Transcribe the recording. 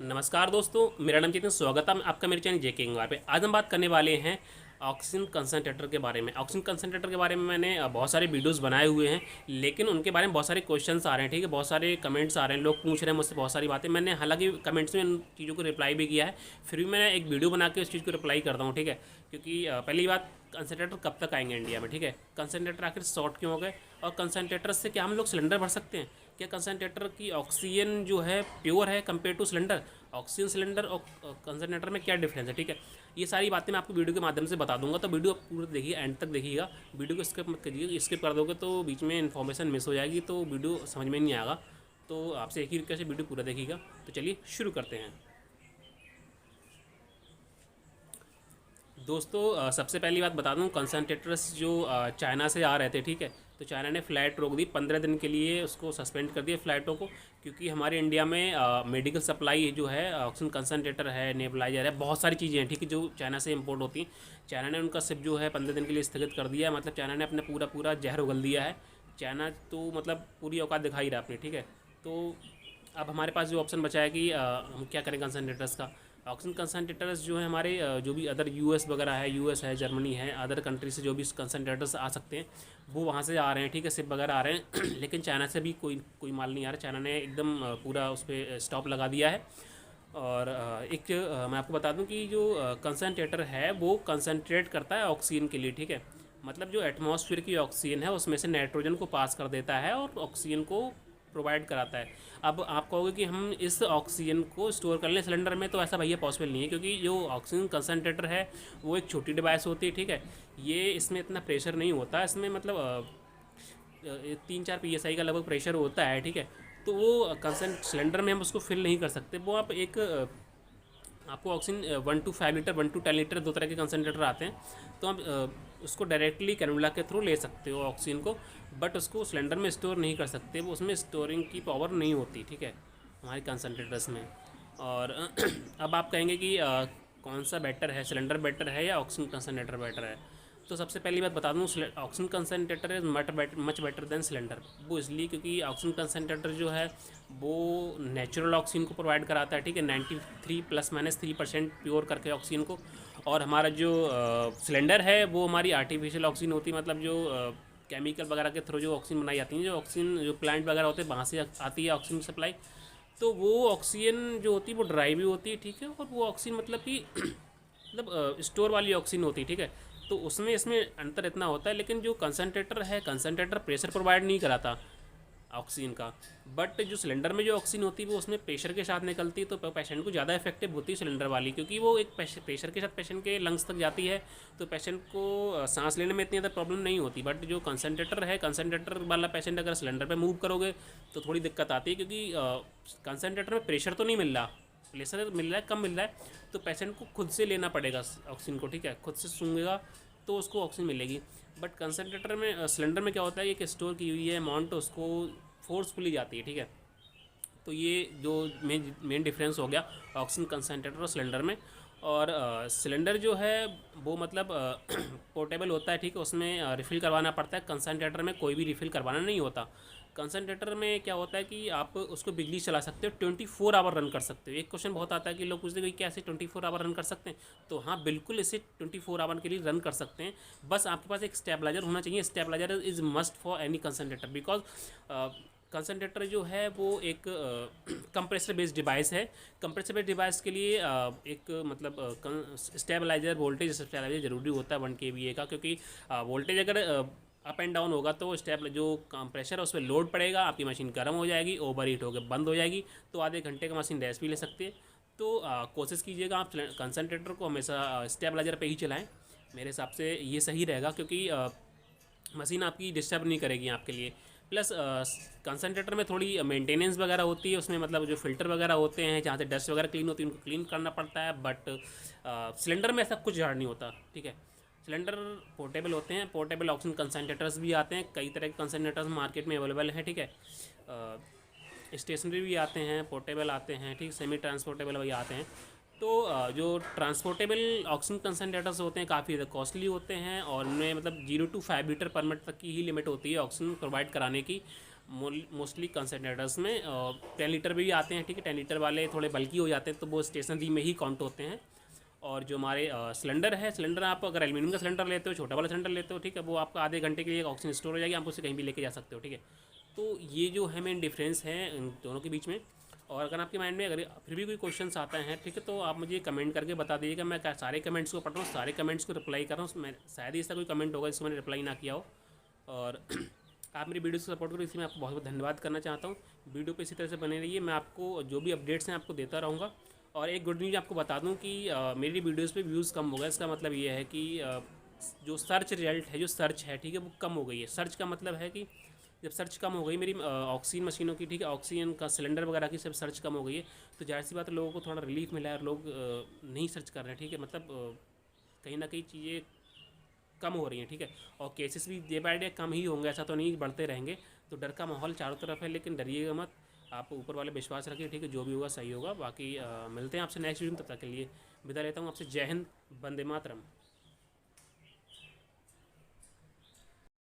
नमस्कार दोस्तों, मेरा नाम चेतन। स्वागत है आपका मेरे चैनल जेके इंगवार पे। आज हम बात करने वाले हैं ऑक्सीजन कंसनट्रेटर के बारे में। ऑक्सीजन कंसनट्रेटर के बारे में मैंने बहुत सारे वीडियोस बनाए हुए हैं, लेकिन उनके बारे में बहुत सारे क्वेश्चंस आ रहे हैं। ठीक है, बहुत सारे कमेंट्स आ रहे हैं, लोग पूछ रहे हैं मुझसे बहुत सारी बातें। मैंने हालांकि कमेंट्स में उन चीज़ों को रिप्लाई भी किया है, फिर भी मैंने एक वीडियो बना के उस चीज़ को रिप्लाई करता हूँ। ठीक है, क्योंकि पहली बात, कंसनट्रेटर कब तक आएंगे इंडिया में? ठीक है, कंसनट्रेटर आखिर शॉर्ट क्यों हो गए, और कंसनट्रेटर से क्या हम लोग सिलेंडर भर सकते हैं? क्या कंसनट्रेटर की ऑक्सीजन जो है प्योर है compare two cylinder? Oxygen cylinder और कंसनट्रेटर में क्या डिफरेंस है? ठीक है, ये सारी बातें मैं आपको वीडियो के माध्यम से बता दूंगा, तो वीडियो आप पूरा देखिए, एंड तक देखिएगा। वीडियो को स्किप मत करिए, स्किप कर दोगे तो बीच में इन्फॉर्मेशन मिस हो जाएगी, तो वीडियो समझ में नहीं आएगा। तो आपसे एक ही रिक्वेस्ट है, वीडियो पूरा देखिएगा। तो चलिए शुरू करते हैं दोस्तों। सबसे पहली बात बता दूं, कंसनट्रेटर्स जो चाइना से आ रहे थे, ठीक है, तो चाइना ने फ़्लाइट रोक दी 15 दिन के लिए, उसको सस्पेंड कर दिया फ़्लाइटों को, क्योंकि हमारे इंडिया में मेडिकल सप्लाई जो है, ऑक्सीजन कंसनट्रेटर है, नेबुलाइजर है, बहुत सारी चीज़ें हैं, ठीक है, जो चाइना से इंपोर्ट होती हैं। चाइना ने उनका शिप जो है 15 दिन के लिए स्थगित कर दिया है। मतलब चाइना ने अपने पूरा पूरा जहर उगल दिया है। चाइना तो मतलब पूरी औकात दिखा ही रहा है अपनी। ठीक है, तो अब हमारे पास जो ऑप्शन बचा है कि हम क्या करें कंसनट्रेटर्स का। ऑक्सीजन कंसनट्रेटर्स जो है हमारे जो भी अदर यूएस वगैरह है, यूएस है, जर्मनी है, अदर कंट्री से जो भी कंसनट्रेटर्स आ सकते हैं वो वहाँ से आ रहे हैं। ठीक है, शिप वगैरह आ रहे हैं लेकिन चाइना से भी कोई कोई माल नहीं आ रहा। चाइना ने एकदम पूरा उस पर स्टॉप लगा दिया है। और मैं आपको बता दूं कि जो कंसनट्रेटर है वो कंसनट्रेट करता है ऑक्सीजन के लिए। ठीक है, मतलब जो एटमॉस्फेयर की ऑक्सीजन है उसमें से नाइट्रोजन को पास कर देता है और ऑक्सीजन को प्रोवाइड कराता है। अब आप कहोगे कि हम इस ऑक्सीजन को स्टोर कर लें सिलेंडर में, तो ऐसा भैया पॉसिबल नहीं है, क्योंकि जो ऑक्सीजन कंसनट्रेटर है वो एक छोटी डिवाइस होती है। ठीक है, ये इसमें इतना प्रेशर नहीं होता, इसमें मतलब 3-4 PSI का लगभग प्रेशर होता है। ठीक है, तो वो कंसनट सिलेंडर में हम उसको फिल नहीं कर सकते। वो आप एक आपको oxygen 1 to 5 litre, 1 to 10 litre, दो तरह के कंसनट्रेटर आते हैं, तो आप उसको डायरेक्टली कैनुला के थ्रू ले सकते हो ऑक्सीजन को, बट उसको सिलेंडर में स्टोर नहीं कर सकते, वो उसमें स्टोरिंग की पावर नहीं होती। ठीक है, हमारे कंसनट्रेटर्स में। और अब आप कहेंगे कि कौन सा बेटर है, सिलेंडर बेटर है या ऑक्सीजन कंसनट्रेटर बेटर है? तो सबसे पहली बात बता दूं, oxygen concentrator is much better than cylinder. वो इसलिए क्योंकि ऑक्सीजन कंसनट्रेटर जो है वो नेचुरल ऑक्सीजन को प्रोवाइड कराता है। ठीक है, 93 ± 3% प्योर करके ऑक्सीजन को। और हमारा जो सिलेंडर है वो हमारी आर्टिफिशियल ऑक्सीजन होती है, मतलब जो केमिकल वगैरह के थ्रू जो ऑक्सीजन बनाई जाती है, जो ऑक्सीजन जो प्लांट वगैरह होते हैं वहाँ से आती है ऑक्सीजन सप्लाई। तो वो ऑक्सीजन जो होती है वो ड्राई भी होती है। ठीक है, और वो ऑक्सीजन मतलब कि मतलब स्टोर वाली ऑक्सीजन होती है। ठीक है, तो उसमें इसमें अंतर इतना होता है। लेकिन जो कंसनट्रेटर है, कंसनट्रेटर प्रेशर प्रोवाइड नहीं कराता ऑक्सीजन का, बट जो सिलेंडर में जो ऑक्सीजन होती है वो उसमें प्रेशर के साथ निकलती है, तो पेशेंट को ज़्यादा इफेक्टिव होती है सिलेंडर वाली, क्योंकि वो एक प्रेशर के साथ पेशेंट के लंग्स तक जाती है, तो पेशेंट को सांस लेने में इतनी ज़्यादा प्रॉब्लम नहीं होती। बट जो कंसनट्रेटर है, कंसनट्रेटर वाला पेशेंट अगर सिलेंडर पे मूव करोगे तो थोड़ी दिक्कत आती है, क्योंकि कंसनट्रेटर में प्रेशर तो नहीं मिल रहा, प्रेशर मिल रहा है, कम मिल रहा है, तो पेशेंट को खुद से लेना पड़ेगा ऑक्सीजन को। ठीक है, खुद से सूंघेगा तो उसको ऑक्सीजन मिलेगी। बट कंसनट्रेटर में, सिलेंडर में क्या होता है, एक स्टोर की हुई है अमाउंट, उसको फोर्सफुली जाती है। ठीक है, तो ये जो मेन डिफरेंस हो गया ऑक्सीजन कंसनट्रेटर और सिलेंडर में। और सिलेंडर जो है वो मतलब पोर्टेबल होता है। ठीक है, उसमें रिफ़िल करवाना पड़ता है। कंसनट्रेटर में कोई भी रिफ़िल करवाना नहीं होता। कंसनट्रेटर में क्या होता है कि आप उसको बिजली चला सकते हो, 24 आवर रन कर सकते हो। एक क्वेश्चन बहुत आता है कि लोग पूछते हैं कि क्या ऐसे 24 आवर रन कर सकते हैं? तो हाँ, बिल्कुल इसे 24 आवर के लिए रन कर सकते हैं। बस आपके पास एक स्टेबलाइजर होना चाहिए। Stabiliser is must for any concentrator, because concentrator जो है वो एक कंप्रेसर बेस्ड डिवाइस है। कंप्रेसर बेस्ड डिवाइस के लिए एक मतलब स्टेबलाइजर, वोल्टेज स्टेबलाइजर ज़रूरी होता है 1 kVA का, क्योंकि वोल्टेज अगर अप एंड डाउन होगा तो स्टेप जो कंप्रेसर है उस पर लोड पड़ेगा, आपकी मशीन गर्म हो जाएगी, ओवर हीट होकर बंद हो जाएगी, तो आधे घंटे का मशीन रेस्ट भी ले सकती है। तो कोशिश कीजिएगा आप कंसनट्रेटर को हमेशा स्टेबलाइजर पे ही चलाएं। मेरे हिसाब से ये सही रहेगा, क्योंकि मशीन आपकी डिस्टर्ब नहीं करेगी आपके लिए। प्लस कंसनट्रेटर में थोड़ी मेंटेनेंस वगैरह होती है उसमें, मतलब जो फ़िल्टर वगैरह होते हैं जहाँ से डस्ट वगैरह क्लीन होती है उनको क्लीन करना पड़ता है। बट सिलेंडर में ऐसा कुछ झाड़ नहीं होता। ठीक है, सिलेंडर पोर्टेबल होते हैं, पोर्टेबल ऑक्सीजन कंसनट्रेटर्स भी आते हैं, कई तरह के कंसनट्रेटर्स मार्केट में अवेलेबल हैं। ठीक है, स्टेशनरी भी आते हैं, पोर्टेबल आते हैं, ठीक, सेमी ट्रांसपोर्टेबल भी आते हैं। तो जो ट्रांसपोर्टेबल ऑक्सीजन कंसनट्रेटर्स होते हैं काफ़ी ज़्यादा कॉस्टली होते हैं, और उनमें मतलब 0 to 5 लीटर पर मिनट तक की ही लिमिट होती है ऑक्सीजन प्रोवाइड कराने की। मोस्टली कंसनट्रेटर्स में 10 लीटर भी आते हैं, ठीक है। 10 लीटर वाले थोड़े बल्कि हो जाते हैं तो वो स्टेशनरी में ही काउंट होते हैं। और जो हमारे सिलेंडर है, सिलेंडर आप अगर एल्यूमिनियम का सिलेंडर लेते हो, छोटा वाला सिलेंडर लेते हो, ठीक है, वो आपका आधे घंटे के लिए ऑक्सीजन स्टोर हो जाएगी, आप उसे कहीं भी लेके जा सकते हो, ठीक है। तो ये जो है मेन डिफरेंस है इन दोनों के बीच में। और अगर आपके माइंड में अगर फिर भी कोई क्वेश्चंस आता है, ठीक है, तो आप मुझे कमेंट करके बता दीजिएगा। मैं सारे कमेंट्स को पढ़ रहा हूँ, सारे कमेंट्स को रिप्लाई कर रहा हूँ। मैं शायद ही ऐसा कोई कमेंट होगा जिसको मैंने रिप्लाई ना किया हो। और आप मेरी वीडियो को सपोर्ट करो, इसलिए मैं आपको बहुत बहुत धन्यवाद करना चाहता हूँ। वीडियो पे इसी तरह से बने रहिए, मैं आपको जो भी अपडेट्स हैं आपको देता रहूँगा। और एक गुड न्यूज़ आपको बता दूँ कि मेरी वीडियोज़ पे व्यूज़ कम हो गए। इसका मतलब ये है कि जो सर्च रिजल्ट है, जो सर्च है, ठीक है, वो कम हो गई है। सर्च का मतलब है कि जब सर्च कम हो गई मेरी ऑक्सीजन मशीनों की, ठीक है, ऑक्सीजन का सिलेंडर वगैरह की सब सर्च कम हो गई है, तो जाहिर सी बात है लोगों को थोड़ा रिलीफ मिला है और लोग नहीं सर्च कर रहे हैं, ठीक है। मतलब कहीं ना कहीं चीज़ें कम हो रही हैं, ठीक है। और केसेस भी डे बाय डे कम ही होंगे, ऐसा तो नहीं बढ़ते रहेंगे। तो डर का माहौल चारों तरफ है, लेकिन डरिएगा मत, आप ऊपर वाले विश्वास रखिए, ठीक है। जो भी होगा सही होगा। बाकी मिलते हैं आपसे नेक्स्ट वीडियो में, तब तक के लिए विदा लेता हूँ आपसे। जय हिंद, वंदे मातरम।